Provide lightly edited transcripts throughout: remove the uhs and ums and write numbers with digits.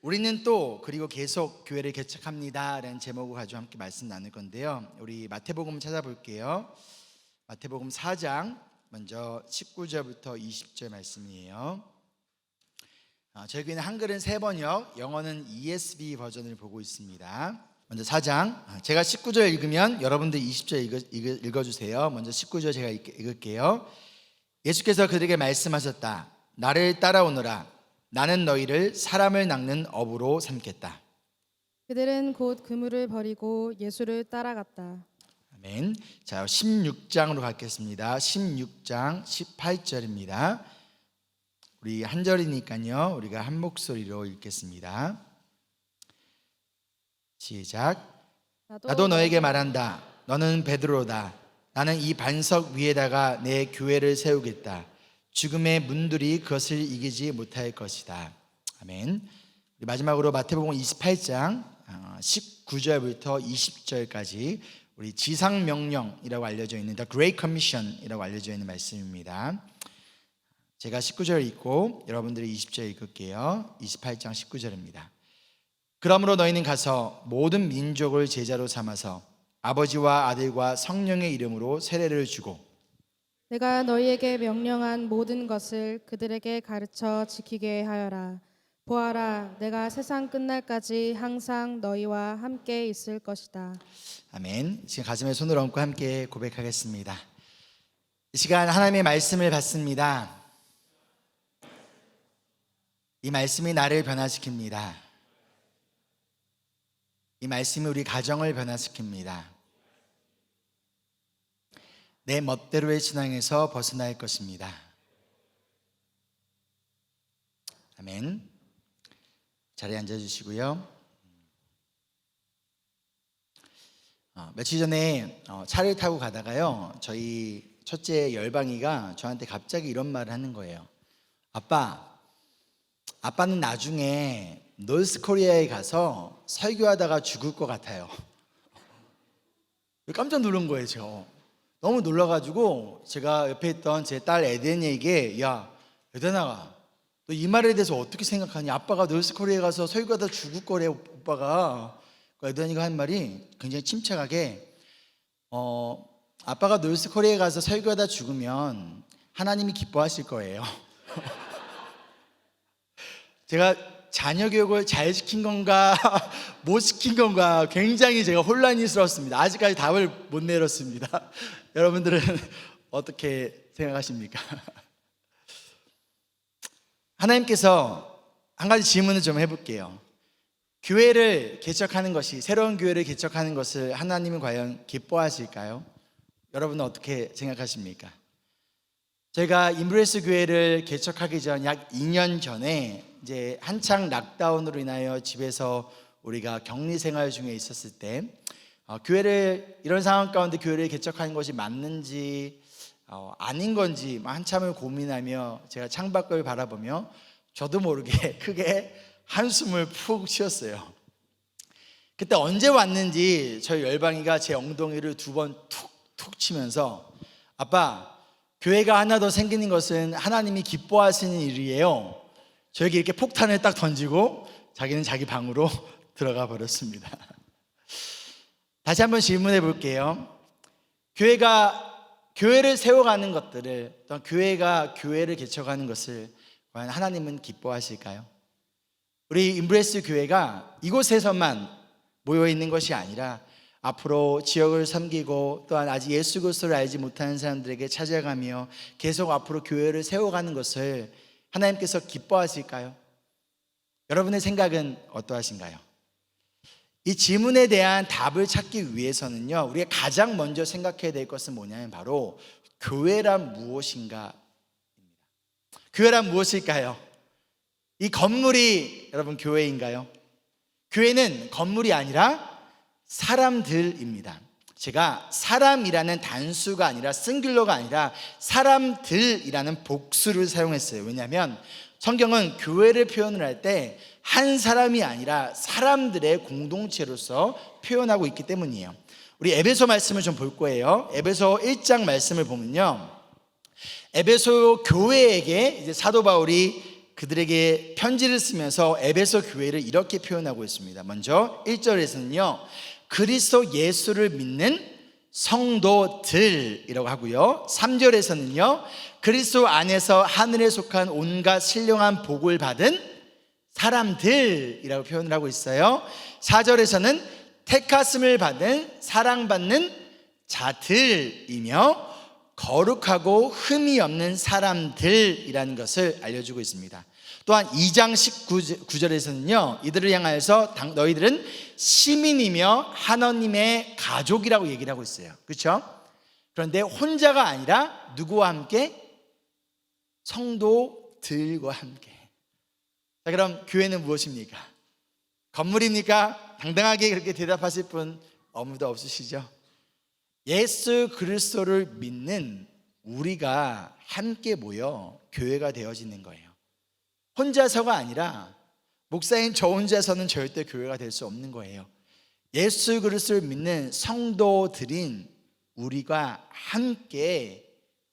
우리는 또 그리고 계속 교회를 개척합니다라는 제목을 가지고 함께 말씀 나눌 건데요. 우리 마태복음 찾아볼게요. 마태복음 4장 먼저 19절부터 20절 말씀이에요. 저희 교회는 한글은 세 번역, 영어는 ESV 버전을 보고 있습니다. 먼저 4장, 제가 19절 읽으면 여러분들 20절 읽어주세요. 먼저 19절 제가 읽을게요. 예수께서 그들에게 말씀하셨다. 나를 따라오너라. 나는 너희를 사람을 낚는 어부로 삼겠다. 그들은 곧 그물을 버리고 예수를 따라갔다. 아멘. 자, 16장으로 가겠습니다. 16장 18절입니다. 우리 한 절이니까요. 우리가 한 목소리로 읽겠습니다. 시작. 나도 너에게 말한다. 너는 베드로다. 나는 이 반석 위에다가 내 교회를 세우겠다. 죽음의 문들이 그것을 이기지 못할 것이다. 아멘. 마지막으로 마태복음 28장 19절부터 20절까지 우리 지상명령이라고 알려져 있는 The Great Commission이라고 알려져 있는 말씀입니다. 제가 19절 읽고 여러분들이 20절 읽을게요. 28장 19절입니다. 그러므로 너희는 가서 모든 민족을 제자로 삼아서 아버지와 아들과 성령의 이름으로 세례를 주고 내가 너희에게 명령한 모든 것을 그들에게 가르쳐 지키게 하여라. 보아라, 내가 세상 끝날까지 항상 너희와 함께 있을 것이다. 아멘. 지금 가슴에 손을 얹고 함께 고백하겠습니다. 이 시간 하나님의 말씀을 받습니다. 이 말씀이 나를 변화시킵니다. 이 말씀이 우리 가정을 변화시킵니다. 내 멋대로의 신앙에서 벗어날 것입니다. 아멘. 자리에 앉아주시고요. 며칠 전에 차를 타고 가다가요, 저희 첫째 열방이가 저한테 갑자기 이런 말을 하는 거예요. 아빠는 나중에 노스코리아에 가서 설교하다가 죽을 것 같아요. 깜짝 놀란 거예요. 저 너무 놀라가지고 제가 옆에 있던 제 딸 에덴이에게, 야 에덴아, 너 이 말에 대해서 어떻게 생각하니? 아빠가 노스코리아에 가서 설교하다 죽을 거래. 오빠가. 에덴이가 한 말이 굉장히 침착하게, 아빠가 노스코리아에 가서 설교하다 죽으면 하나님이 기뻐하실 거예요. 제가 자녀 교육을 잘 시킨 건가 못 시킨 건가 굉장히 제가 혼란스러웠습니다. 아직까지 답을 못 내렸습니다. 여러분들은 어떻게 생각하십니까? 하나님께서 한 가지 질문을 좀 해볼게요. 교회를 개척하는 것이, 새로운 교회를 개척하는 것을 하나님은 과연 기뻐하실까요? 여러분은 어떻게 생각하십니까? 저희가 임브레스 교회를 개척하기 전 약 2년 전에 이제 한창 락다운으로 인하여 집에서 우리가 격리 생활 중에 있었을 때 교회를, 이런 상황 가운데 교회를 개척하는 것이 맞는지 아닌 건지 한참을 고민하며 제가 창밖을 바라보며 저도 모르게 크게 한숨을 푹 쉬었어요. 그때 언제 왔는지 저희 열방이가 제 엉덩이를 2번 툭툭 치면서, 아빠, 교회가 하나 더 생기는 것은 하나님이 기뻐하시는 일이에요. 저에게 이렇게 폭탄을 딱 던지고 자기는 자기 방으로 들어가 버렸습니다. 다시 한번 질문해 볼게요. 교회를 세워가는 것들을, 또 교회가 교회를 개척하는 것을 과연 하나님은 기뻐하실까요? 우리 임브레스 교회가 이곳에서만 모여 있는 것이 아니라 앞으로 지역을 섬기고 또한 아직 예수 그리스도를 알지 못하는 사람들에게 찾아가며 계속 앞으로 교회를 세워가는 것을 하나님께서 기뻐하실까요? 여러분의 생각은 어떠하신가요? 이 질문에 대한 답을 찾기 위해서는요, 우리가 가장 먼저 생각해야 될 것은 뭐냐면 바로 교회란 무엇인가입니다. 교회란 무엇일까요? 이 건물이 여러분 교회인가요? 교회는 건물이 아니라 사람들입니다. 제가 사람이라는 단수가 아니라 싱귤러가 아니라 사람들이라는 복수를 사용했어요. 왜냐하면 성경은 교회를 표현을 할 때 한 사람이 아니라 사람들의 공동체로서 표현하고 있기 때문이에요. 우리 에베소 말씀을 좀 볼 거예요. 에베소 1장 말씀을 보면요, 에베소 교회에게 이제 사도 바울이 그들에게 편지를 쓰면서 에베소 교회를 이렇게 표현하고 있습니다. 먼저 1절에서는요, 그리스도 예수를 믿는 성도들이라고 하고요, 3절에서는요, 그리스도 안에서 하늘에 속한 온갖 신령한 복을 받은 사람들이라고 표현을 하고 있어요. 4절에서는 택하심을 받은 사랑받는 자들이며 거룩하고 흠이 없는 사람들이라는 것을 알려주고 있습니다. 또한 2장 19절에서는요, 이들을 향하여서 너희들은 시민이며 하나님의 가족이라고 얘기를 하고 있어요. 그렇죠? 그런데 혼자가 아니라 누구와 함께? 성도들과 함께. 자, 그럼 교회는 무엇입니까? 건물입니까? 당당하게 그렇게 대답하실 분 아무도 없으시죠? 예수 그리스도를 믿는 우리가 함께 모여 교회가 되어지는 거예요. 혼자서가 아니라 목사인 저 혼자서는 절대 교회가 될 수 없는 거예요. 예수 그리스도를 믿는 성도들인 우리가 함께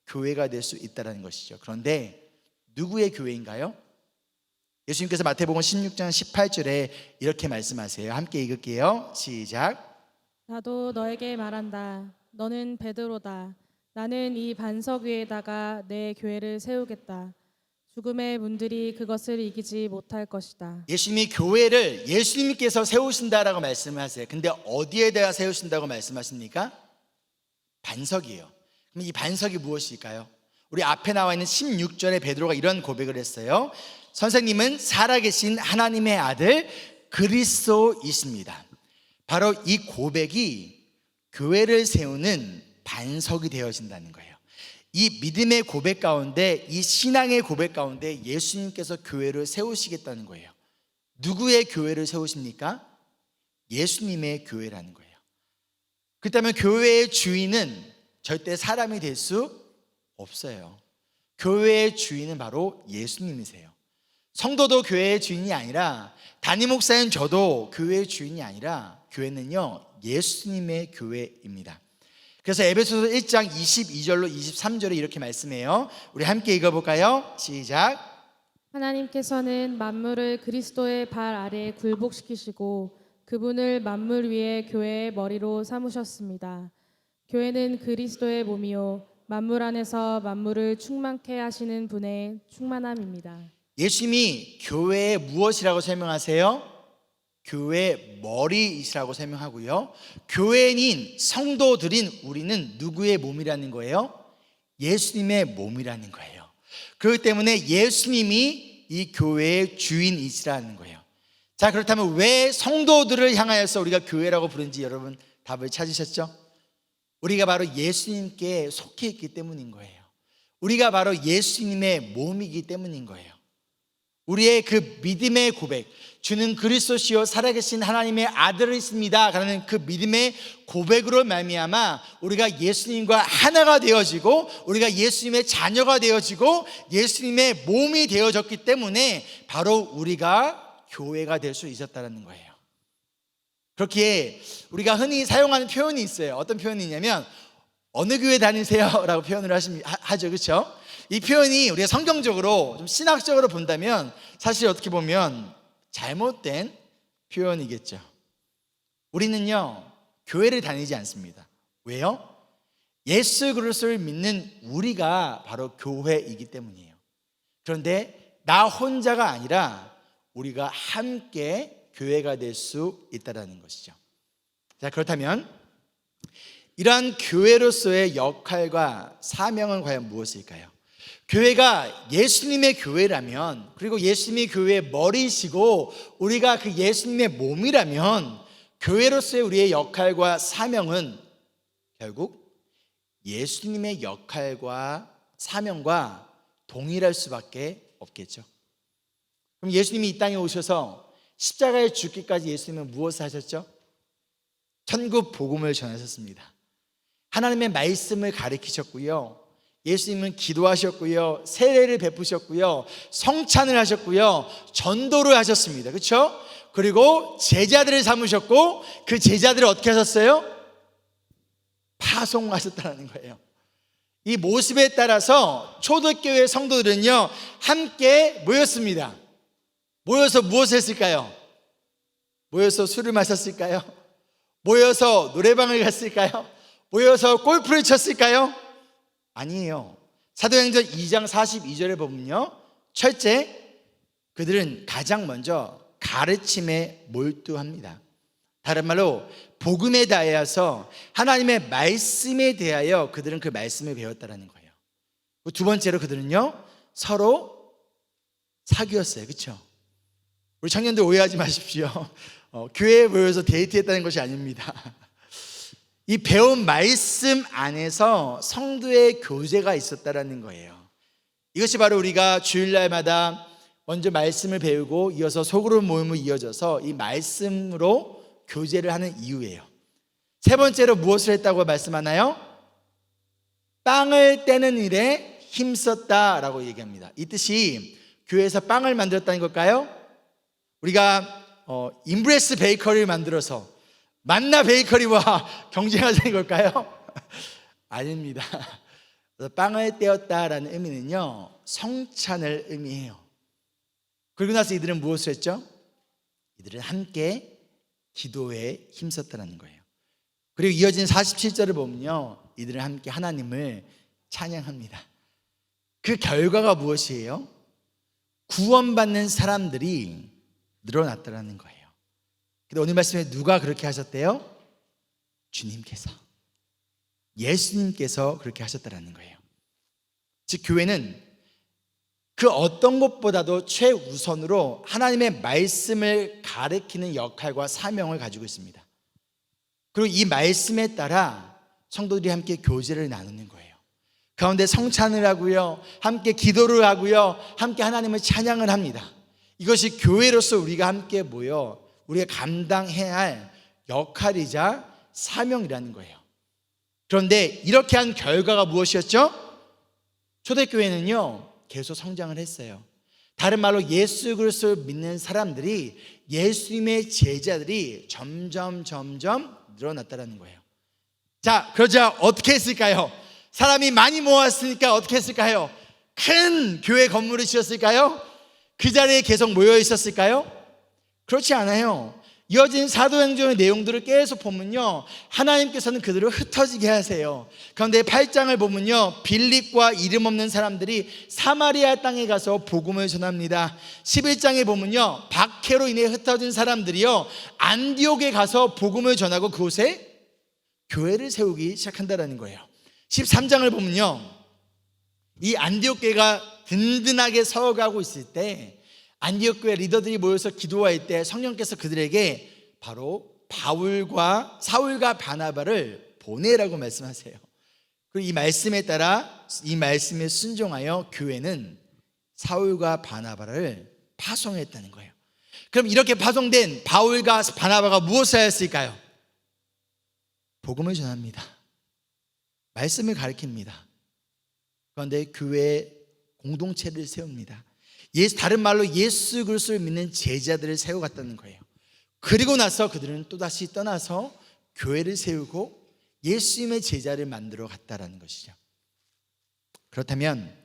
교회가 될 수 있다는 것이죠. 그런데 누구의 교회인가요? 예수님께서 마태복음 16장 18절에 이렇게 말씀하세요. 함께 읽을게요. 시작. 나도 너에게 말한다. 너는 베드로다. 나는 이 반석 위에다가 내 교회를 세우겠다. 죽음의 문들이 그것을 이기지 못할 것이다. 예수님이 교회를 예수님께서 세우신다라고 말씀하세요. 근데 어디에다가 세우신다고 말씀하십니까? 반석이에요. 그럼 이 반석이 무엇일까요? 우리 앞에 나와 있는 16절에 베드로가 이런 고백을 했어요. 선생님은 살아계신 하나님의 아들 그리스도이십니다. 바로 이 고백이 교회를 세우는 반석이 되어진다는 거예요. 이 믿음의 고백 가운데, 이 신앙의 고백 가운데 예수님께서 교회를 세우시겠다는 거예요. 누구의 교회를 세우십니까? 예수님의 교회라는 거예요. 그렇다면 교회의 주인은 절대 사람이 될 수 없어요. 교회의 주인은 바로 예수님이세요. 성도도 교회의 주인이 아니라, 담임 목사인 저도 교회의 주인이 아니라, 교회는요 예수님의 교회입니다. 그래서 에베소서 1장 22절로 23절에 이렇게 말씀해요. 우리 함께 읽어볼까요? 시작. 하나님께서는 만물을 그리스도의 발 아래에 굴복시키시고 그분을 만물 위에 교회의 머리로 삼으셨습니다. 교회는 그리스도의 몸이요 만물 안에서 만물을 충만케 하시는 분의 충만함입니다. 예수님이 교회의 무엇이라고 설명하세요? 교회의 머리이시라고 설명하고요, 교회인 성도들인 우리는 누구의 몸이라는 거예요? 예수님의 몸이라는 거예요. 그렇기 때문에 예수님이 이 교회의 주인이시라는 거예요. 자, 그렇다면 왜 성도들을 향하여서 우리가 교회라고 부른지 여러분 답을 찾으셨죠? 우리가 바로 예수님께 속해 있기 때문인 거예요. 우리가 바로 예수님의 몸이기 때문인 거예요. 우리의 그 믿음의 고백, 주는 그리스도시요 살아계신 하나님의 아들이십니다 라는 그 믿음의 고백으로 말미암아 우리가 예수님과 하나가 되어지고, 우리가 예수님의 자녀가 되어지고 예수님의 몸이 되어졌기 때문에 바로 우리가 교회가 될 수 있었다는 거예요. 그렇기에 우리가 흔히 사용하는 표현이 있어요. 어떤 표현이냐면 어느 교회 다니세요? 라고 표현을 하죠. 그렇죠? 이 표현이 우리가 성경적으로 좀 신학적으로 본다면 사실 어떻게 보면 잘못된 표현이겠죠. 우리는요 교회를 다니지 않습니다. 왜요? 예수 그리스도를 믿는 우리가 바로 교회이기 때문이에요. 그런데 나 혼자가 아니라 우리가 함께 교회가 될 수 있다는 것이죠. 자, 그렇다면 이러한 교회로서의 역할과 사명은 과연 무엇일까요? 교회가 예수님의 교회라면, 그리고 예수님이 교회의 머리이시고 우리가 그 예수님의 몸이라면, 교회로서의 우리의 역할과 사명은 결국 예수님의 역할과 사명과 동일할 수밖에 없겠죠. 그럼 예수님이 이 땅에 오셔서 십자가에 죽기까지 예수님은 무엇을 하셨죠? 천국 복음을 전하셨습니다. 하나님의 말씀을 가르치셨고요, 예수님은 기도하셨고요, 세례를 베푸셨고요, 성찬을 하셨고요, 전도를 하셨습니다. 그렇죠? 그리고 제자들을 삼으셨고 그 제자들을 어떻게 하셨어요? 파송하셨다는 거예요. 이 모습에 따라서 초대교회 성도들은요 함께 모였습니다. 모여서 무엇을 했을까요? 모여서 술을 마셨을까요? 모여서 노래방을 갔을까요? 모여서 골프를 쳤을까요? 아니에요. 사도행전 2장 42절에 보면요, 첫째, 그들은 가장 먼저 가르침에 몰두합니다. 다른 말로 복음에 대하여서 하나님의 말씀에 대하여 그들은 그 말씀을 배웠다라는 거예요. 두 번째로 그들은요 서로 사귀었어요. 그렇죠? 우리 청년들 오해하지 마십시오. 교회에 모여서 데이트했다는 것이 아닙니다. 이 배운 말씀 안에서 성도의 교제가 있었다라는 거예요. 이것이 바로 우리가 주일날마다 먼저 말씀을 배우고 이어서 소그룹 모임을 이어져서 이 말씀으로 교제를 하는 이유예요. 세 번째로 무엇을 했다고 말씀하나요? 빵을 떼는 일에 힘썼다라고 얘기합니다. 이 뜻이 교회에서 빵을 만들었다는 걸까요? 우리가 임브레스 베이커리를 만들어서 만나 베이커리와 경쟁하자는 걸까요? 아닙니다. 빵을 떼었다라는 의미는요 성찬을 의미해요. 그리고 나서 이들은 무엇을 했죠? 이들은 함께 기도에 힘썼다는 거예요. 그리고 이어진 47절을 보면요 이들은 함께 하나님을 찬양합니다. 그 결과가 무엇이에요? 구원받는 사람들이 늘어났다는 거예요. 근데 오늘 말씀에 누가 그렇게 하셨대요? 주님께서, 예수님께서 그렇게 하셨다는 거예요. 즉 교회는 그 어떤 것보다도 최우선으로 하나님의 말씀을 가르치는 역할과 사명을 가지고 있습니다. 그리고 이 말씀에 따라 성도들이 함께 교제를 나누는 거예요. 가운데 성찬을 하고요, 함께 기도를 하고요, 함께 하나님을 찬양을 합니다. 이것이 교회로서 우리가 함께 모여 우리가 감당해야 할 역할이자 사명이라는 거예요. 그런데 이렇게 한 결과가 무엇이었죠? 초대교회는요 계속 성장을 했어요. 다른 말로 예수 그리스도를 믿는 사람들이, 예수님의 제자들이 점점 늘어났다는 거예요. 자, 그러자 어떻게 했을까요? 사람이 많이 모았으니까 어떻게 했을까요? 큰 교회 건물을 지었을까요? 그 자리에 계속 모여 있었을까요? 그렇지 않아요. 이어진 사도행전의 내용들을 계속 보면요 하나님께서는 그들을 흩어지게 하세요. 그런데 8장을 보면요 빌립과 이름 없는 사람들이 사마리아 땅에 가서 복음을 전합니다. 11장에 보면요 박해로 인해 흩어진 사람들이요 안디옥에 가서 복음을 전하고 그곳에 교회를 세우기 시작한다는 거예요. 13장을 보면요 이 안디옥 교회가 든든하게 서어가고 있을 때 안디옥 교회 리더들이 모여서 기도할 때 성령께서 그들에게 바로 사울과 바나바를 보내라고 말씀하세요. 그리고 이 말씀에 따라, 이 말씀에 순종하여 교회는 사울과 바나바를 파송했다는 거예요. 그럼 이렇게 파송된 바울과 바나바가 무엇을 하였을까요? 복음을 전합니다. 말씀을 가르칩니다. 그런데 교회 공동체를 세웁니다. 다른 말로 예수 그리스도를 믿는 제자들을 세워갔다는 거예요. 그리고 나서 그들은 또다시 떠나서 교회를 세우고 예수님의 제자를 만들어 갔다라는 것이죠. 그렇다면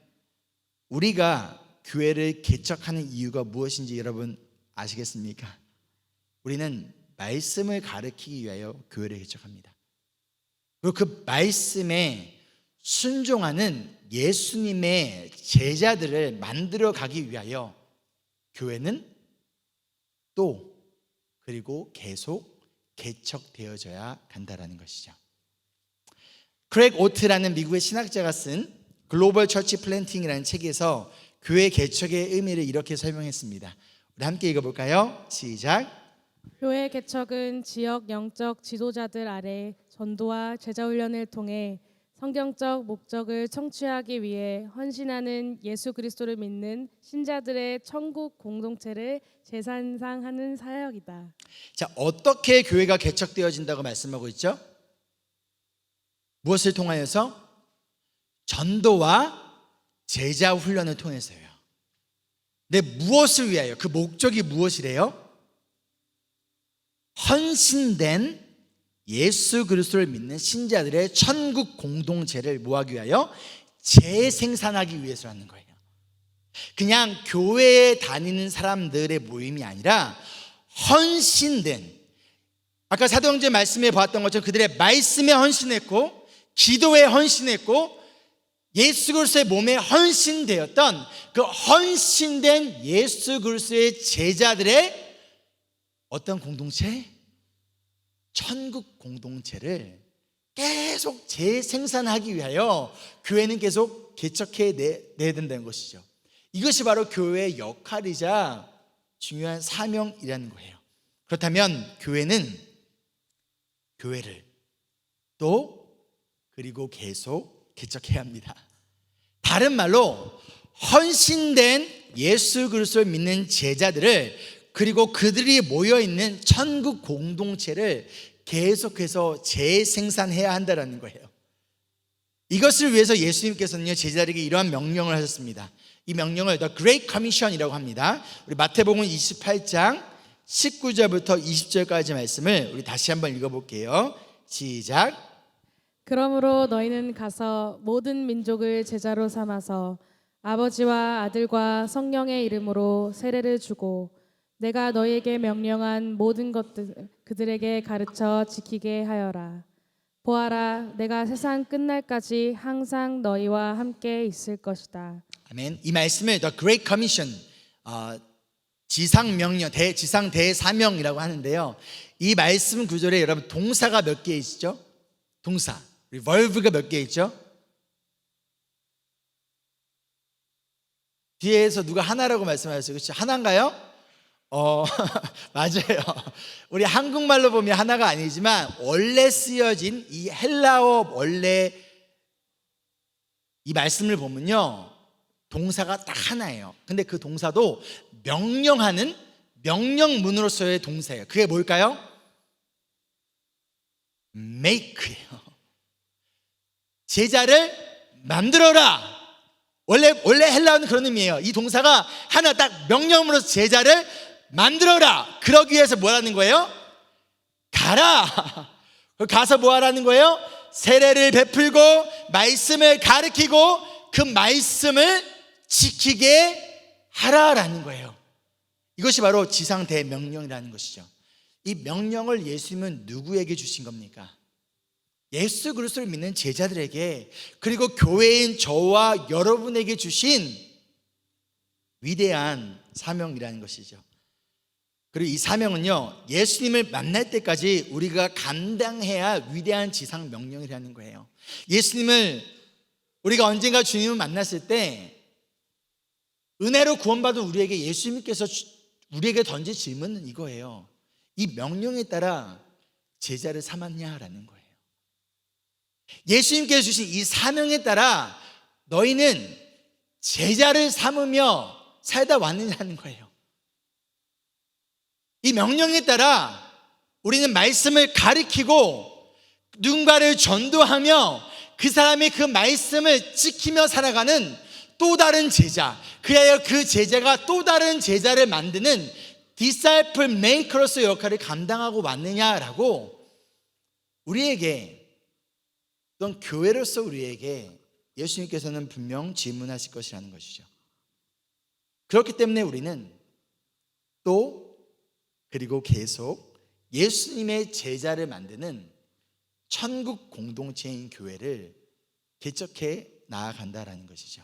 우리가 교회를 개척하는 이유가 무엇인지 여러분 아시겠습니까? 우리는 말씀을 가르치기 위하여 교회를 개척합니다. 그리고 그 말씀에 순종하는 예수님의 제자들을 만들어 가기 위하여 교회는 또 그리고 계속 개척되어져야 간다라는 것이죠. 크랙 오트라는 미국의 신학자가 쓴 글로벌 처치 플랜팅이라는 책에서 교회 개척의 의미를 이렇게 설명했습니다. 우리 함께 읽어볼까요? 시작. 교회 개척은 지역 영적 지도자들 아래 전도와 제자 훈련을 통해 성경적 목적을 청취하기 위해 헌신하는 예수 그리스도를 믿는 신자들의 천국 공동체를 재산상하는 사역이다. 자, 어떻게 교회가 개척되어진다고 말씀하고 있죠? 무엇을 통하여서? 전도와 제자 훈련을 통해서요. 근데 무엇을 위하여? 그 목적이 무엇이래요? 헌신된 예수 그리스도를 믿는 신자들의 천국 공동체를 뭐하기 위하여? 재생산하기 위해서라는 거예요. 그냥 교회에 다니는 사람들의 모임이 아니라 헌신된, 아까 사도행전 말씀에 보았던 것처럼 그들의 말씀에 헌신했고 기도에 헌신했고 예수 그리스도의 몸에 헌신되었던 그 헌신된 예수 그리스도의 제자들의 어떤 공동체? 천국 공동체를 계속 재생산하기 위하여 교회는 계속 개척해 내야 된다는 것이죠. 이것이 바로 교회의 역할이자 중요한 사명이라는 거예요. 그렇다면 교회는 교회를 또 그리고 계속 개척해야 합니다. 다른 말로 헌신된 예수 그리스도를 믿는 제자들을 그리고 그들이 모여있는 천국 공동체를 계속해서 재생산해야 한다는 거예요. 이것을 위해서 예수님께서는요 제자들에게 이러한 명령을 하셨습니다. 이 명령을 The Great Commission이라고 합니다. 우리 마태복음 28장 19절부터 20절까지 말씀을 우리 다시 한번 읽어볼게요. 시작. 그러므로 너희는 가서 모든 민족을 제자로 삼아서 아버지와 아들과 성령의 이름으로 세례를 주고 내가 너희에게 명령한 모든 것들 그들에게 가르쳐 지키게 하여라. 보아라, 내가 세상 끝날까지 항상 너희와 함께 있을 것이다. 아멘. 이 말씀을 The Great Commission, 지상 명령, 지상 대사명이라고 하는데요. 이 말씀 구절에 여러분 동사가 몇 개 있죠? 동사, 우리 verve가 몇 개 있죠? 뒤에서 누가 하나라고 말씀하셨어요. 그렇죠? 하나인가요? 맞아요. 우리 한국말로 보면 하나가 아니지만 원래 쓰여진 이 헬라어 원래 이 말씀을 보면요 동사가 딱 하나예요. 근데 그 동사도 명령하는 명령문으로서의 동사예요. 그게 뭘까요? make예요. 제자를 만들어라. 원래 헬라어는 그런 의미예요. 이 동사가 하나 딱 명령으로서 제자를 만들어라. 그러기 위해서 뭐 하라는 거예요? 가라. 가서 뭐 하라는 거예요? 세례를 베풀고 말씀을 가르치고 그 말씀을 지키게 하라라는 거예요. 이것이 바로 지상 대명령이라는 것이죠. 이 명령을 예수님은 누구에게 주신 겁니까? 예수 그리스도를 믿는 제자들에게 그리고 교회인 저와 여러분에게 주신 위대한 사명이라는 것이죠. 그리고 이 사명은요 예수님을 만날 때까지 우리가 감당해야 위대한 지상 명령이라는 거예요. 예수님을 우리가 언젠가 주님을 만났을 때 은혜로 구원받은 우리에게 예수님께서 우리에게 던진 질문은 이거예요. 이 명령에 따라 제자를 삼았냐라는 거예요. 예수님께서 주신 이 사명에 따라 너희는 제자를 삼으며 살다 왔느냐는 거예요. 이 명령에 따라 우리는 말씀을 가리키고 누군가를 전도하며 그 사람이 그 말씀을 지키며 살아가는 또 다른 제자, 그리하여 그 제자가 또 다른 제자를 만드는 disciple maker로서의 역할을 감당하고 왔느냐라고 우리에게 어떤 교회로서 우리에게 예수님께서는 분명 질문하실 것이라는 것이죠. 그렇기 때문에 우리는 또 그리고 계속 예수님의 제자를 만드는 천국 공동체인 교회를 개척해 나아간다라는 것이죠.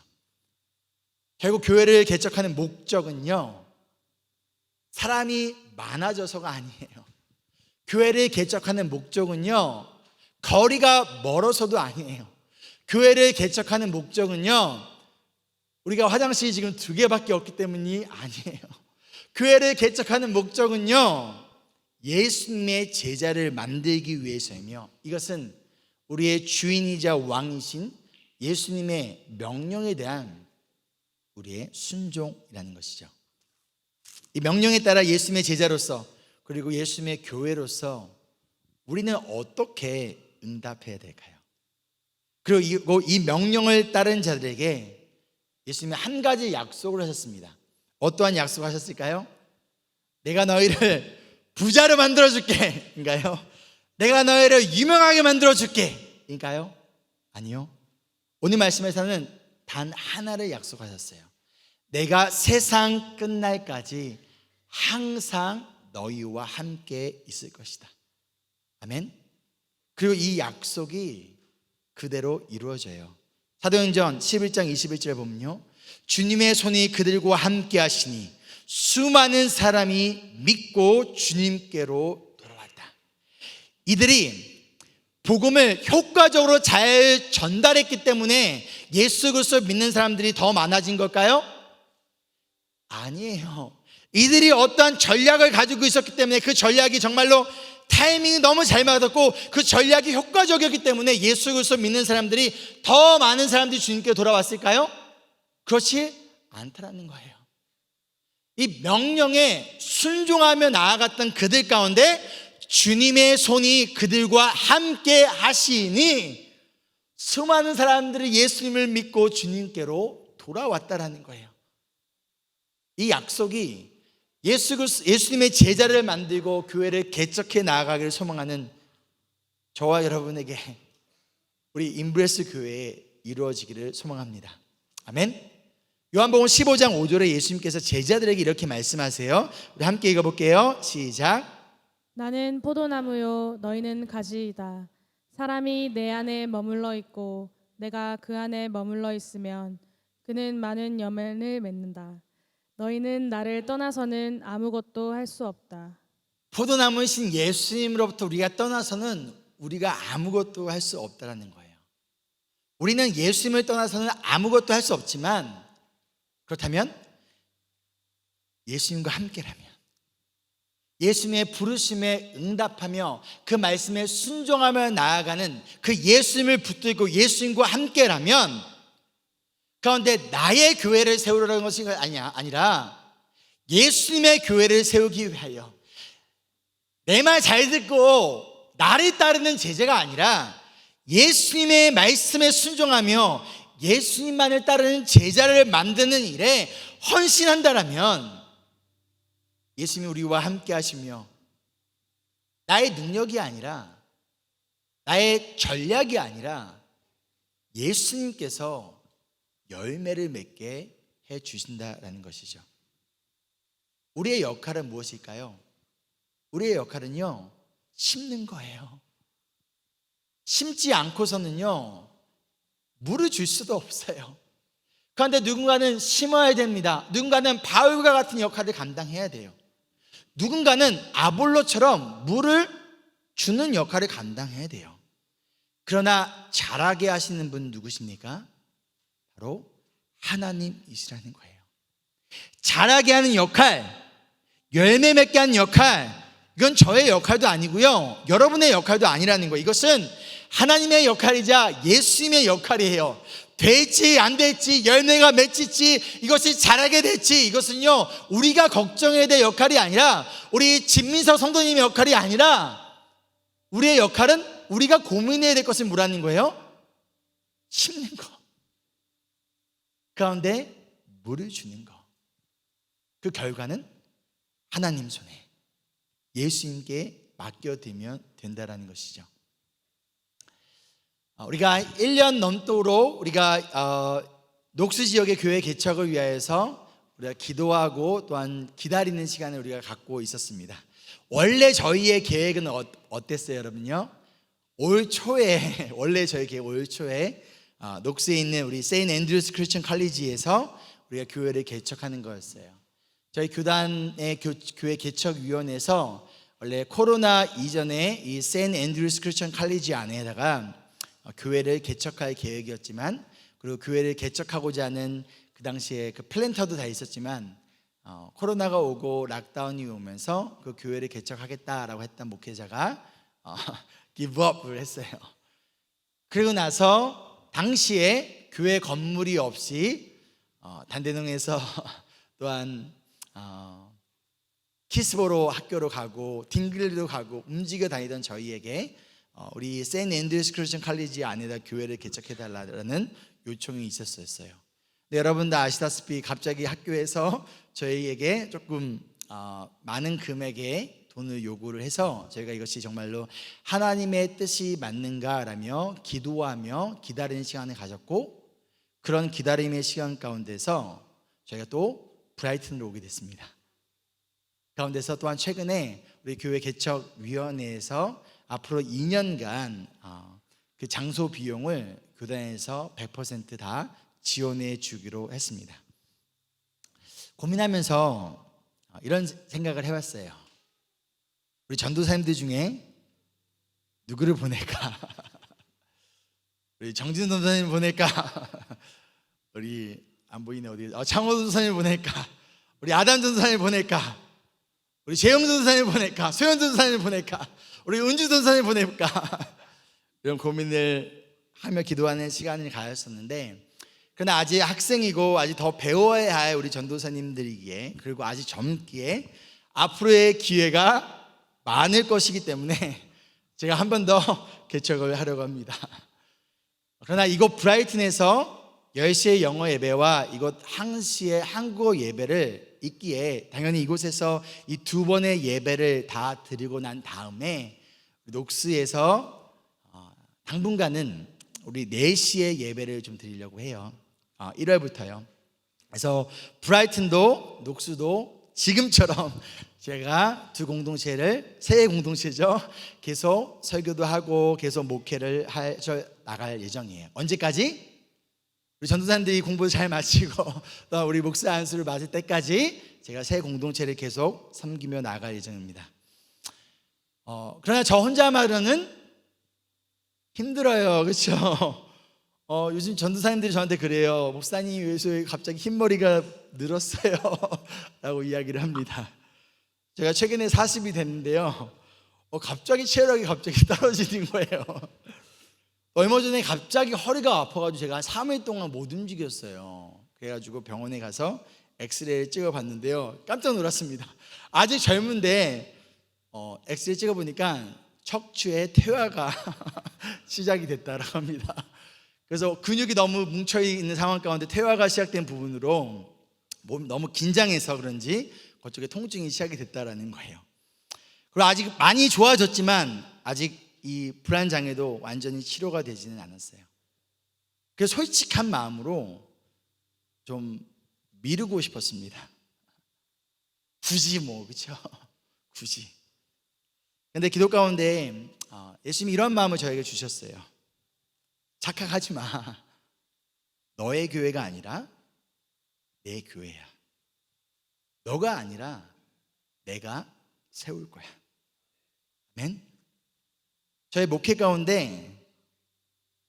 결국 교회를 개척하는 목적은요 사람이 많아져서가 아니에요. 교회를 개척하는 목적은요 거리가 멀어서도 아니에요. 교회를 개척하는 목적은요 우리가 화장실이 지금 2개밖에 없기 때문이 아니에요. 교회를 개척하는 목적은요 예수님의 제자를 만들기 위해서이며 이것은 우리의 주인이자 왕이신 예수님의 명령에 대한 우리의 순종이라는 것이죠. 이 명령에 따라 예수님의 제자로서 그리고 예수님의 교회로서 우리는 어떻게 응답해야 될까요? 그리고 이 명령을 따른 자들에게 예수님이 한 가지 약속을 하셨습니다. 어떠한 약속을 하셨을까요? 내가 너희를 부자로 만들어줄게 인가요? 내가 너희를 유명하게 만들어줄게. 인가요? 아니요. 오늘 말씀에서는 단 하나를 약속하셨어요. 내가 세상 끝날까지 항상 너희와 함께 있을 것이다. 아멘. 그리고 이 약속이 그대로 이루어져요. 사도행전 11장 21절에 보면요, 주님의 손이 그들과 함께 하시니 수많은 사람이 믿고 주님께로 돌아왔다. 이들이 복음을 효과적으로 잘 전달했기 때문에 예수 그리스도를 믿는 사람들이 더 많아진 걸까요? 아니에요. 이들이 어떠한 전략을 가지고 있었기 때문에 그 전략이 정말로 타이밍이 너무 잘 맞았고 그 전략이 효과적이었기 때문에 예수 그리스도 믿는 사람들이 더 많은 사람들이 주님께 돌아왔을까요? 그렇지 않다라는 거예요. 이 명령에 순종하며 나아갔던 그들 가운데 주님의 손이 그들과 함께 하시니 수많은 사람들이 예수님을 믿고 주님께로 돌아왔다라는 거예요. 이 약속이 예수님의 제자를 만들고 교회를 개척해 나아가기를 소망하는 저와 여러분에게 우리 임브레스 교회에 이루어지기를 소망합니다. 아멘. 요한복음 15장 5절에 예수님께서 제자들에게 이렇게 말씀하세요. 우리 함께 읽어볼게요. 시작. 나는 포도나무요 너희는 가지이다. 사람이 내 안에 머물러 있고 내가 그 안에 머물러 있으면 그는 많은 열매를 맺는다. 너희는 나를 떠나서는 아무것도 할 수 없다. 포도나무이신 예수님으로부터 우리가 떠나서는 우리가 아무것도 할 수 없다라는 거예요. 우리는 예수님을 떠나서는 아무것도 할 수 없지만, 그렇다면 예수님과 함께라면, 예수님의 부르심에 응답하며 그 말씀에 순종하며 나아가는 그 예수님을 붙들고 예수님과 함께라면 그런데 나의 교회를 세우려는 것이 아니라 예수님의 교회를 세우기 위하여 내 말 잘 듣고 나를 따르는 제자가 아니라 예수님의 말씀에 순종하며 예수님만을 따르는 제자를 만드는 일에 헌신한다라면 예수님이 우리와 함께 하시며 나의 능력이 아니라 나의 전략이 아니라 예수님께서 열매를 맺게 해 주신다라는 것이죠. 우리의 역할은 무엇일까요? 우리의 역할은요, 심는 거예요. 심지 않고서는요, 물을 줄 수도 없어요. 그런데 누군가는 심어야 됩니다. 누군가는 바울과 같은 역할을 감당해야 돼요. 누군가는 아볼로처럼 물을 주는 역할을 감당해야 돼요. 그러나 자라게 하시는 분 누구십니까? 바로 하나님이시라는 거예요. 자라게 하는 역할, 열매 맺게 하는 역할, 이건 저의 역할도 아니고요, 여러분의 역할도 아니라는 거예요. 이것은 하나님의 역할이자 예수님의 역할이에요. 될지 안 될지, 열매가 맺힐지, 이것이 자라게 될지, 이것은요 우리가 걱정해야 될 역할이 아니라, 우리 진민석 성도님의 역할이 아니라, 우리의 역할은 우리가 고민해야 될 것을 뭐라는 거예요? 심는 거, 가운데 물을 주는 거. 그 결과는 하나님 손에 예수님께 맡겨두면 된다라는 것이죠. 우리가 1년 넘도록 우리가 녹수 지역의 교회 개척을 위하여서 우리가 기도하고 또한 기다리는 시간을 우리가 갖고 있었습니다. 원래 저희의 계획은 어땠어요, 여러분요? 올 초에 원래 저희 계획 올 초에 녹수에 있는 우리 세인트 앤드루스 크리스천 칼리지에서 우리가 교회를 개척하는 거였어요. 저희 교단의 교회 개척위원회에서 원래 코로나 이전에 이 세인트 앤드루스 크리스천 칼리지 안에다가 교회를 개척할 계획이었지만, 그리고 교회를 개척하고자 하는 그 당시에 그 플랜터도 다 있었지만 코로나가 오고 락다운이 오면서 그 교회를 개척하겠다라고 했던 목회자가 기브업을 했어요. 그리고 나서 당시에 교회 건물이 없이 단대동에서 또한 키스보로 학교로 가고 딩글리로 가고 움직여 다니던 저희에게 우리 세인트 앤드루스 크리스천 칼리지 안에다 교회를 개척해달라는 요청이 있었어요. 근데 여러분 다 아시다시피 갑자기 학교에서 저희에게 조금 많은 금액의 돈을 요구를 해서 저희가 이것이 정말로 하나님의 뜻이 맞는가라며 기도하며 기다리는 시간을 가졌고, 그런 기다림의 시간 가운데서 저희가 또 브라이튼으로 오게 됐습니다. 가운데서 또한 최근에 우리 교회 개척위원회에서 앞으로 2년간 그 장소 비용을 교단에서 100% 다 지원해 주기로 했습니다. 고민하면서 이런 생각을 해봤어요. 우리 전도사님들 중에 누구를 보낼까? 우리 정진 전도사님 보낼까? 우리 안 보이네, 어디? 창호 전도사님 보낼까? 우리 아담 전도사님 보낼까? 우리 재영 전도사님 보낼까? 소연 전도사님 보낼까? 우리 은주 전도사님 보낼까? 이런 고민을 하며 기도하는 시간을 가졌었는데, 그러나 아직 학생이고 아직 더 배워야 할 우리 전도사님들이기에, 그리고 아직 젊기에 앞으로의 기회가 많을 것이기 때문에 제가 한 번 더 개척을 하려고 합니다. 그러나 이곳 브라이튼에서 10시의 영어 예배와 이곳 1시의 한국어 예배를 있기에 당연히 이곳에서 이 두 번의 예배를 다 드리고 난 다음에 녹스에서 당분간은 우리 4시의 예배를 좀 드리려고 해요. 1월부터요. 그래서 브라이튼도 녹스도 지금처럼 제가 두 공동체를, 새 공동체죠, 계속 설교도 하고 계속 목회를 나갈 예정이에요. 언제까지? 우리 전도사님들이 공부 잘 마치고 또 우리 목사 안수를 맞을 때까지 제가 새 공동체를 계속 섬기며 나갈 예정입니다. 그러나 저 혼자만으로는 힘들어요, 그렇죠? 요즘 전도사님들이 저한테 그래요. 목사님 왜 갑자기 흰머리가 늘었어요? 라고 이야기를 합니다. 제가 최근에 40이 됐는데요, 갑자기 체력이 갑자기 떨어지는 거예요. 얼마 전에 갑자기 허리가 아파가지고 제가 한 3일 동안 못 움직였어요. 그래가지고 병원에 가서 엑스레이를 찍어봤는데요, 깜짝 놀랐습니다. 아직 젊은데 엑스레이 찍어보니까 척추에 퇴화가 시작이 됐다고 합니다. 그래서 근육이 너무 뭉쳐있는 상황 가운데 퇴화가 시작된 부분으로 몸이 너무 긴장해서 그런지 그쪽에 통증이 시작이 됐다라는 거예요. 그리고 아직 많이 좋아졌지만 아직 이 불안장애도 완전히 치료가 되지는 않았어요. 그래서 솔직한 마음으로 좀 미루고 싶었습니다. 굳이 그렇죠? 굳이. 근데 기도 가운데 예수님이 이런 마음을 저에게 주셨어요. 착각하지 마. 너의 교회가 아니라 내 교회야. 너가 아니라 내가 세울 거야. 아멘. 저의 목회 가운데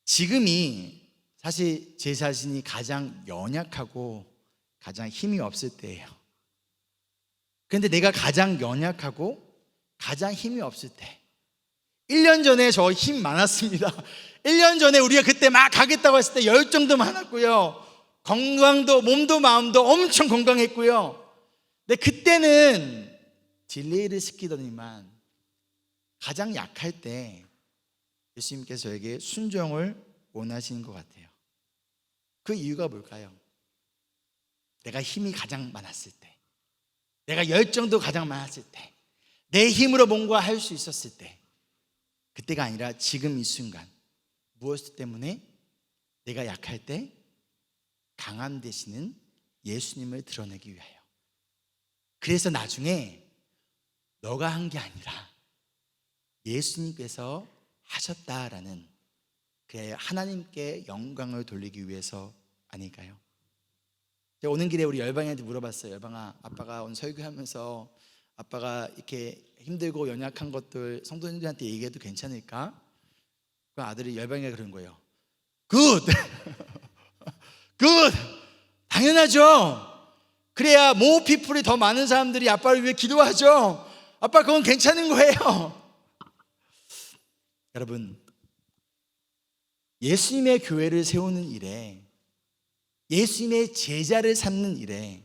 지금이 사실 제 자신이 가장 연약하고 가장 힘이 없을 때예요. 그런데 내가 가장 연약하고 가장 힘이 없을 때, 1년 전에 저 힘 많았습니다. 1년 전에 우리가 그때 막 가겠다고 했을 때 열정도 많았고요, 건강도, 몸도 마음도 엄청 건강했고요. 근데 그때는 딜레이를 시키더니만 가장 약할 때 예수님께서 저에게 순종을 원하시는 것 같아요. 그 이유가 뭘까요? 내가 힘이 가장 많았을 때, 내가 열정도 가장 많았을 때, 내 힘으로 뭔가 할 수 있었을 때, 그때가 아니라 지금 이 순간, 무엇 때문에? 내가 약할 때 강함 되시는 예수님을 드러내기 위하여. 그래서 나중에 너가 한 게 아니라 예수님께서 하셨다라는 그 하나님께 영광을 돌리기 위해서 아닐까요? 제가 오는 길에 우리 열방이한테 물어봤어요. 열방아, 아빠가 오늘 설교하면서 아빠가 이렇게 힘들고 연약한 것들 성도님들한테 얘기해도 괜찮을까? 그 아들이 열방이가 그런 거예요. 굿! 굿! 당연하죠. 그래야 more people이, 더 많은 사람들이 아빠를 위해 기도하죠. 아빠 그건 괜찮은 거예요. 여러분, 예수님의 교회를 세우는 일에, 예수님의 제자를 삼는 일에,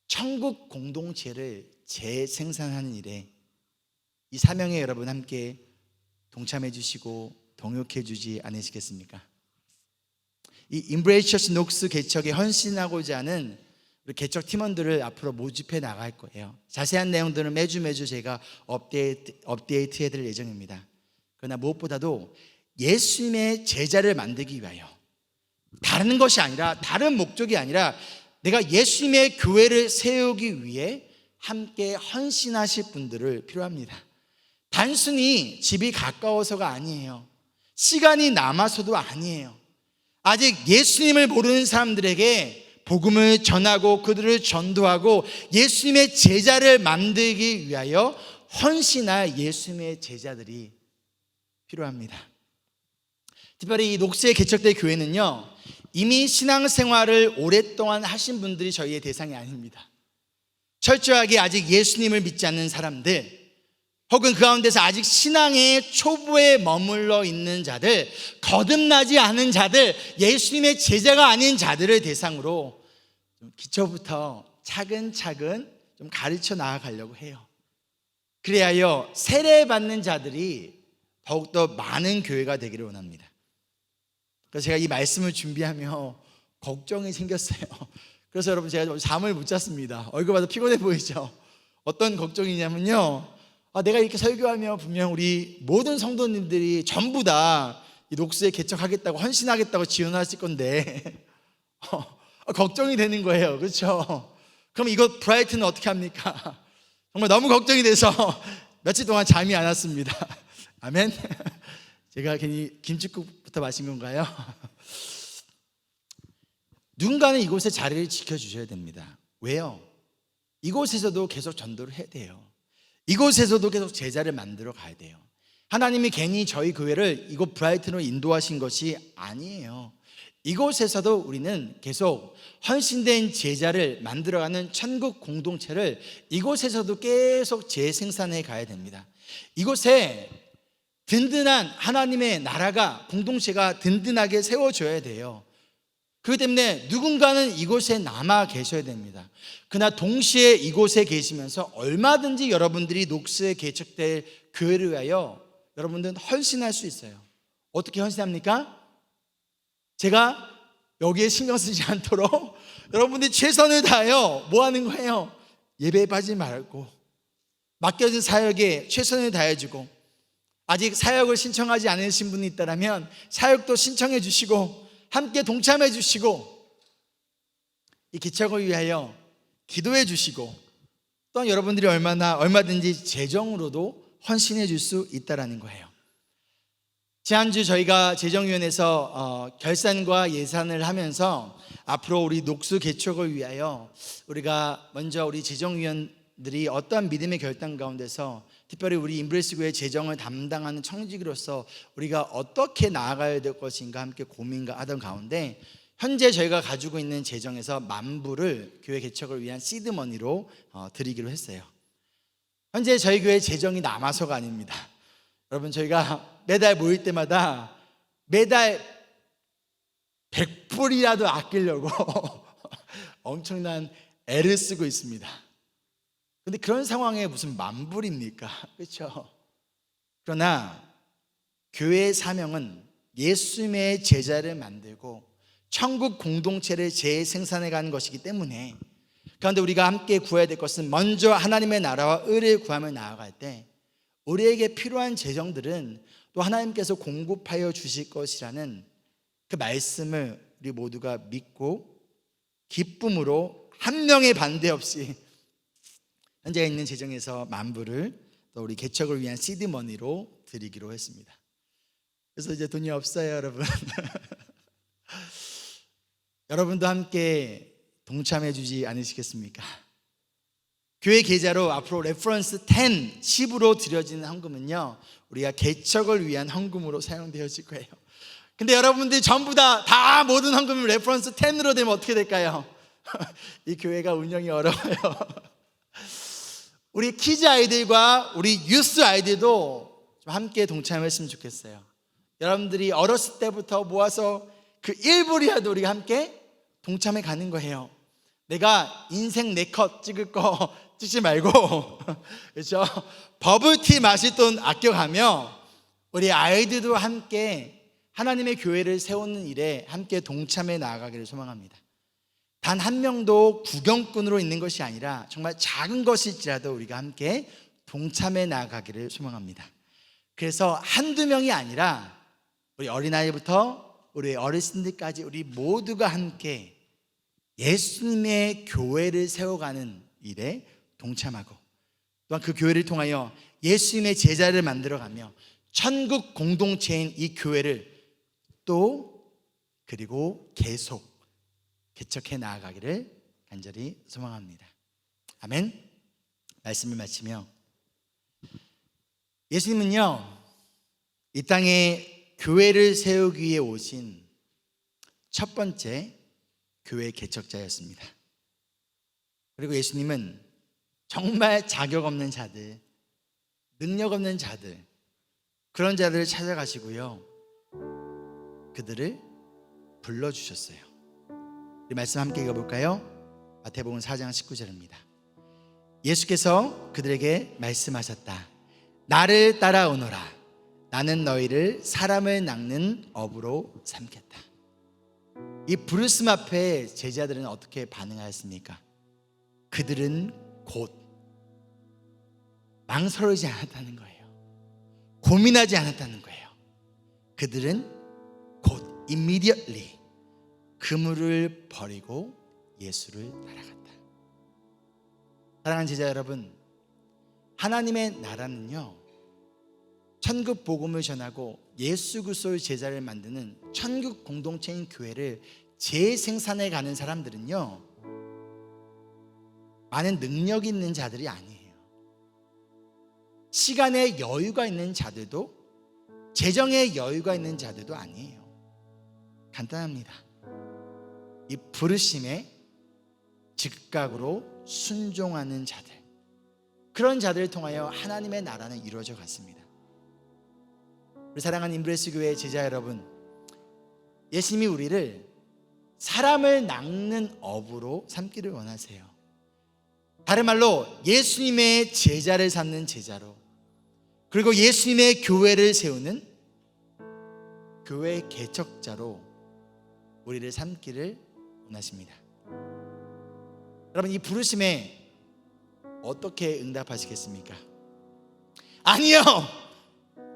천국 공동체를 재생산하는 일에 이 사명에 여러분 함께 동참해 주시고 동역해 주지 않으시겠습니까? 이 임브레이스 처치 녹스 개척에 헌신하고자 하는 우리 개척 팀원들을 앞으로 모집해 나갈 거예요. 자세한 내용들은 매주 제가 업데이트 해드릴 예정입니다. 그러나 무엇보다도 예수님의 제자를 만들기 위하여, 다른 것이 아니라, 다른 목적이 아니라 내가 예수님의 교회를 세우기 위해 함께 헌신하실 분들을 필요합니다. 단순히 집이 가까워서가 아니에요. 시간이 남아서도 아니에요. 아직 예수님을 모르는 사람들에게 복음을 전하고 그들을 전도하고 예수님의 제자를 만들기 위하여 헌신할 예수님의 제자들이 필요합니다. 특별히 이 녹스에 개척될 교회는요, 이미 신앙생활을 오랫동안 하신 분들이 저희의 대상이 아닙니다. 철저하게 아직 예수님을 믿지 않는 사람들, 혹은 그 가운데서 아직 신앙의 초보에 머물러 있는 자들, 거듭나지 않은 자들, 예수님의 제자가 아닌 자들을 대상으로 좀 기초부터 차근차근 좀 가르쳐 나아가려고 해요. 그래야 세례받는 자들이 더욱더 많은 교회가 되기를 원합니다. 그래서 제가 이 말씀을 준비하며 걱정이 생겼어요. 그래서 여러분, 제가 잠을 못 잤습니다. 얼굴 봐도 피곤해 보이죠? 어떤 걱정이냐면요, 내가 이렇게 설교하면 분명 우리 모든 성도님들이 전부 다 이 녹스에 개척하겠다고, 헌신하겠다고 지원하실 건데 걱정이 되는 거예요. 그렇죠? 그럼 이거 브라이트는 어떻게 합니까? 정말 너무 걱정이 돼서 며칠 동안 잠이 안 왔습니다. 아멘. 제가 괜히 김치국부터 마신 건가요? 누군가는 이곳의 자리를 지켜주셔야 됩니다. 왜요? 이곳에서도 계속 전도를 해야 돼요. 이곳에서도 계속 제자를 만들어 가야 돼요. 하나님이 괜히 저희 교회를 이곳 브라이튼으로 인도하신 것이 아니에요. 이곳에서도 우리는 계속 헌신된 제자를 만들어가는 천국 공동체를 이곳에서도 계속 재생산해 가야 됩니다. 이곳에 든든한 하나님의 나라가, 공동체가 든든하게 세워져야 돼요. 그렇기 때문에 누군가는 이곳에 남아 계셔야 됩니다. 그러나 동시에 이곳에 계시면서 얼마든지 여러분들이 녹스에 개척될 교회를 위하여 여러분들은 헌신할 수 있어요. 어떻게 헌신합니까? 제가 여기에 신경 쓰지 않도록 여러분들이 최선을 다하여 뭐 하는 거예요? 예배에 빠지지 말고 맡겨진 사역에 최선을 다해주고, 아직 사역을 신청하지 않으신 분이 있다면 사역도 신청해 주시고 함께 동참해 주시고, 이 개척을 위하여 기도해 주시고, 또한 여러분들이 얼마든지 재정으로도 헌신해 줄 수 있다는 거예요. 지난주 저희가 재정위원회에서 결산과 예산을 하면서 앞으로 우리 녹수 개척을 위하여 우리가 먼저 우리 재정위원들이 어떠한 믿음의 결단 가운데서, 특별히 우리 임브레스 교회 재정을 담당하는 청직으로서 우리가 어떻게 나아가야 될 것인가 함께 고민과 하던 가운데, 현재 저희가 가지고 있는 재정에서 10,000불을 교회 개척을 위한 시드머니로 드리기로 했어요. 현재 저희 교회 재정이 남아서가 아닙니다. 여러분, 저희가 매달 모일 때마다 매달 100불이라도 아끼려고 엄청난 애를 쓰고 있습니다. 근데 그런 상황에 무슨 10,000불입니까? 그렇죠? 그러나 교회의 사명은 예수님의 제자를 만들고 천국 공동체를 재생산해 가는 것이기 때문에, 그런데 우리가 함께 구해야 될 것은 먼저 하나님의 나라와 의를 구하며 나아갈 때 우리에게 필요한 재정들은 또 하나님께서 공급하여 주실 것이라는 그 말씀을 우리 모두가 믿고 기쁨으로 한 명의 반대 없이 현재 있는 재정에서 10,000불을 또 우리 개척을 위한 시드머니로 드리기로 했습니다. 그래서 이제 돈이 없어요, 여러분. 여러분도 함께 동참해 주지 않으시겠습니까? 교회 계좌로 앞으로 레퍼런스 10으로 드려지는 헌금은요, 우리가 개척을 위한 헌금으로 사용되어질 거예요. 근데 여러분들이 전부 다 모든 헌금을 레퍼런스 10으로 되면 어떻게 될까요? 이 교회가 운영이 어려워요. 우리 키즈 아이들과 우리 유스 아이들도 좀 함께 동참했으면 좋겠어요. 여러분들이 어렸을 때부터 모아서 그 1불이라도 우리가 함께 동참해 가는 거예요. 내가 인생 4컷 찍을 거 찍지 말고, 그렇죠? 버블티 마실 돈 아껴가며 우리 아이들도 함께 하나님의 교회를 세우는 일에 함께 동참해 나아가기를 소망합니다. 단 한 명도 구경꾼으로 있는 것이 아니라 정말 작은 것일지라도 우리가 함께 동참해 나가기를 소망합니다. 그래서 한두 명이 아니라 우리 어린아이부터 우리 어르신들까지 우리 모두가 함께 예수님의 교회를 세워가는 일에 동참하고, 또한 그 교회를 통하여 예수님의 제자를 만들어가며 천국 공동체인 이 교회를 또 그리고 계속 개척해 나아가기를 간절히 소망합니다. 아멘. 말씀을 마치며, 예수님은요 이 땅에 교회를 세우기 위해 오신 첫 번째 교회 개척자였습니다. 그리고 예수님은 정말 자격 없는 자들, 능력 없는 자들, 그런 자들을 찾아가시고요 그들을 불러주셨어요. 우리 말씀 함께 읽어볼까요? 마태복음 4장 19절입니다. 예수께서 그들에게 말씀하셨다. 나를 따라오너라. 나는 너희를 사람을 낚는 어부로 삼겠다. 이 부르심 앞에 제자들은 어떻게 반응하였습니까? 그들은 곧 망설이지 않았다는 거예요. 고민하지 않았다는 거예요. 그들은 곧 immediately 그물을 버리고 예수를 따라갔다. 사랑하는 제자 여러분, 하나님의 나라는요 천국 복음을 전하고 예수 그리스도의 제자를 만드는 천국 공동체인 교회를 재생산해 가는 사람들은요 많은 능력이 있는 자들이 아니에요. 시간에 여유가 있는 자들도, 재정에 여유가 있는 자들도 아니에요. 간단합니다. 이 부르심에 즉각으로 순종하는 자들, 그런 자들을 통하여 하나님의 나라는 이루어져 갔습니다. 우리 사랑하는 임브레스 교회의 제자 여러분, 예수님이 우리를 사람을 낚는 어부로 삼기를 원하세요. 다른 말로 예수님의 제자를 삼는 제자로, 그리고 예수님의 교회를 세우는 교회 개척자로 우리를 삼기를 원하십니다. 여러분, 이 부르심에 어떻게 응답하시겠습니까? 아니요,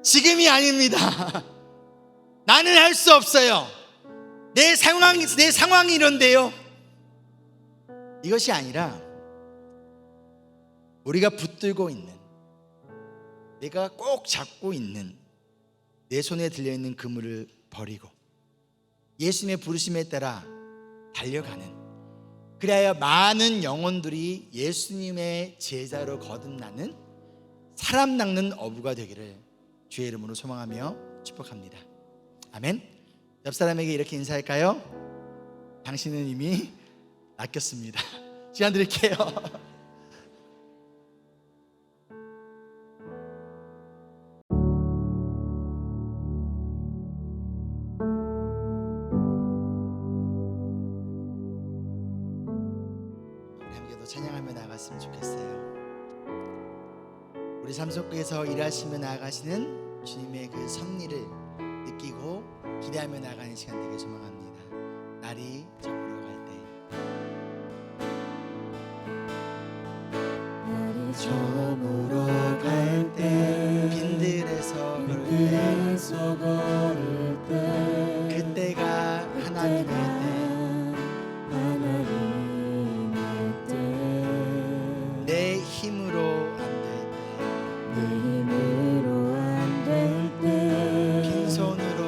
지금이 아닙니다. 나는 할 수 없어요. 내 상황이 이런데요. 이것이 아니라 우리가 붙들고 있는, 내가 꼭 잡고 있는 내 손에 들려있는 그물을 버리고 예수님의 부르심에 따라 달려가는, 그래야 많은 영혼들이 예수님의 제자로 거듭나는 사람 낚는 어부가 되기를 주의 이름으로 소망하며 축복합니다. 아멘. 옆 사람에게 이렇게 인사할까요? 당신은 이미 낚였습니다. 시간 드릴게요. 찬양하며 나아갔으면 좋겠어요. 우리 삶 속에서 일하시며 나아가시는 주님의 그 섭리를 느끼고 기대하며 나아가는 시간 되길 소망합니다. 날이 저물어 갈 때, 날이 저물어 갈 때, 빈들에서 걸을 때, 그때가 하나님의 때, 내 힘으로 안 될 때, 빈손으로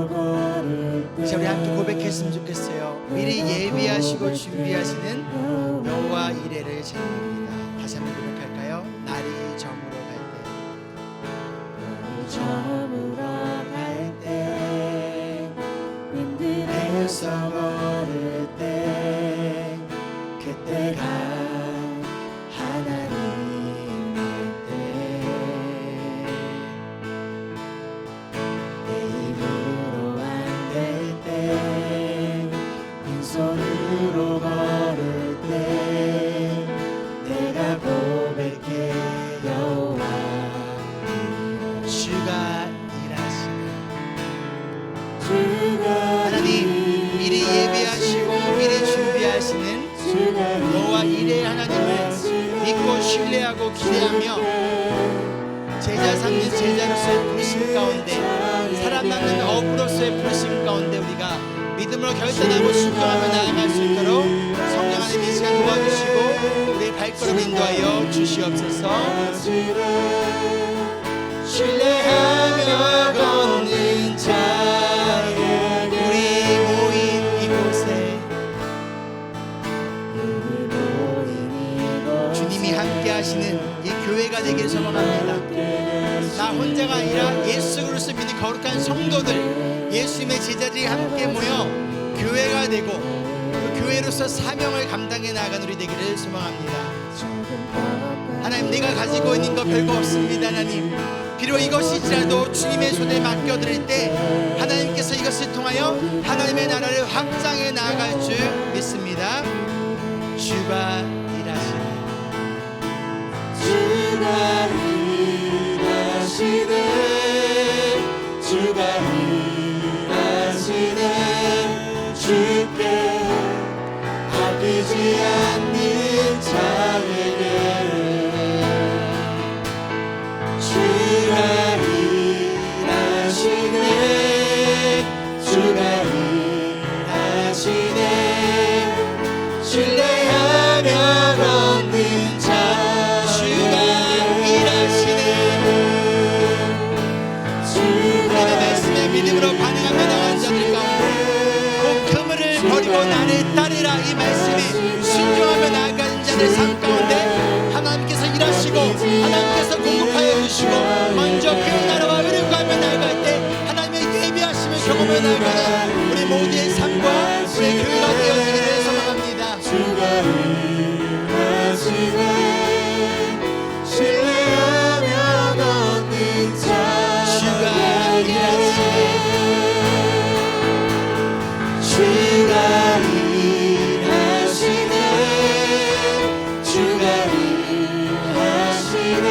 걸을 때, 이제 우리 함께 고백했으면 좋겠어요. 미리 예비하시고 준비하시는 여호와 이레를 찬양합니다. 다시 한번 고백할까요? 날이 저물어 갈 때, 빈들에서 걸을 때, 그때가 손으로 걸을 때, 내가 고백해 여호와 주가 일하시는 주가 하나님, 미리 예비하시고 신뢰하고 기대하며 제자 삼는 제자로서의 부르심 가운데 살아남는 어부로서의 부르심 가운데 우리가 믿음으로 결단하고 순종하며 나아갈 수 있도록 성령 하나님 이 시간 도와주시고 우리의 발걸음 인도하여 주시옵소서. 신뢰하며 걷는 자에게 우리 모인 이곳에 주님이 함께 하시는 이 교회가 되길 소망합니다. 나 혼자가 아니라 예수 그리스도 믿는 거룩한 성도들, 예수님의 제자들이 함께 모여 교회가 되고 그 교회로서 사명을 감당해 나가는 우리 되기를 소망합니다. 하나님, 내가 가지고 있는 거 별거 없습니다. 하나님, 비록 이것이지라도 주님의 손에 맡겨드릴 때 하나님께서 이것을 통하여 하나님의 나라를 확장해 나아갈 줄 믿습니다. 주가 일하시네, 주가 일하시네, 주가 일하시네, 주께 아끼지 않는 자에게 주가 일하시네, 주가 일하시네, 신뢰하며 걷는 자 주가 일하시네. 하나님의 말씀에 믿음으로 반응하며 나간 자들 가운데 그 그물을 버리고 나를 따르라 이 말씀에 순종하며 나아가는 자들 삶 가운데 하나님께서 일하시고 하나님께서 공급하여 주시고 먼저 그의 나라와 의를 구하며 나아갈 때 하나님의 예비하심을 경험하며 나아가는 우리 모두의 삶과 우리의 교회가 되어지기를 소망합니다. 주가 일하시네, 신뢰하며 걷는 자 주가 일하시네, 주가 일하시네, 주가 일하시네,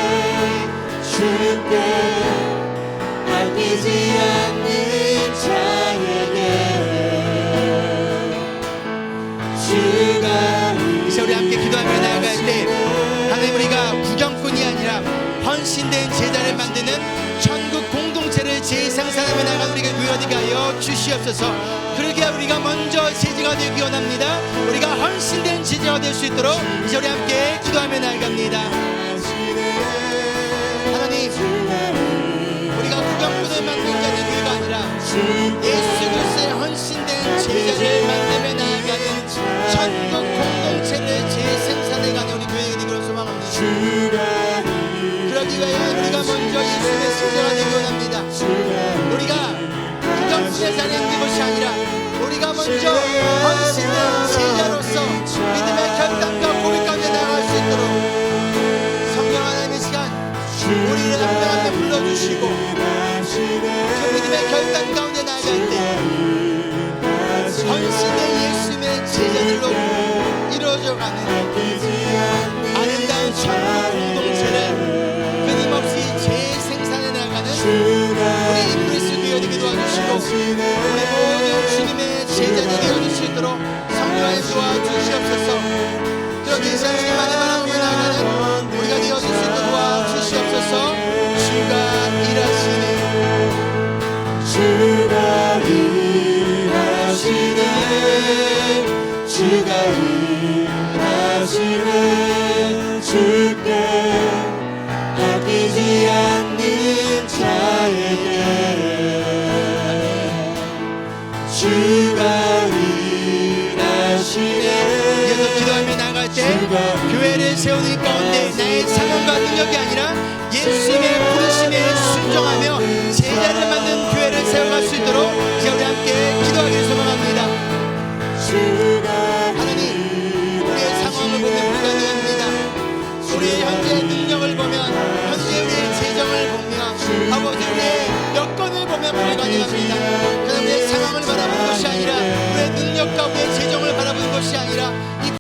주께 아끼지 않는 자에게 주가 이제 우리 함께 기도하며 나아갈 때 하나님, 우리가 구경꾼이 아니라 헌신된 제자를 만드는 천국 공동체를 재생산하며 나아가는 우리가 되게 하여 주시옵소서. 그러게 우리가 먼저 제자가 되기 원합니다. 우리가 헌신된 제자가 될 수 있도록 이제 우리 함께 기도하며 나아갑니다. 하나님, 우리가 구경꾼을 만든 자는 교회가 아니라 예수 그리스도의 헌신된 제자를 만들며 나아가는 천국 공동체를 재생산해가는 우리 교회가 되기를 소망합니다. 그러기 위하여 우리가 먼저 예수님의 제자가 되기 원합니다. 우리가 구경꾼의 자리에 있는 것이 아니라 우리가 먼저 헌신된 제자로서 믿음의 결단과 고백 가운데 나아갈 수 있도록 성령 하나님의 시간 우리를 한 명 한 명 불러주시고 그 믿음의 결단 가운데 나아갈 때 헌신된 예수님의 제자들로 이루어져가는 아름다운 천국 공동체를 끊임없이 재생산해 나가는 우리 인브레스 교회 되게 도와주시고 우리 모든 주님의 제자들이 되어줄 수 있도록 성령의 도와주시옵소서. 그렇게 주님만의 바람으로 나가는 우리가 되어줄 수 있도록 도와주시옵소서. 주가 일하시네, 주가 일하시네, 주가 일하시네, 주께 아끼지 않는 자에게 주가 일하시네. 이어서 기도하며 나갈 때 교회를 세우는 가운데 나의 사명과 능력이 아니라 예수님의 부르심에 순종하며 제자를 만든 교회를 세워갈 수 있도록 이제 우리 함께 기도하기를 소망합니다. 하나님, 우리의 상황을 보면 불가능합니다. 우리의 현재의 능력을 보면, 현재 우리의 재정을 보며, 아버지 우리의 여건을 보면 불가능합니다.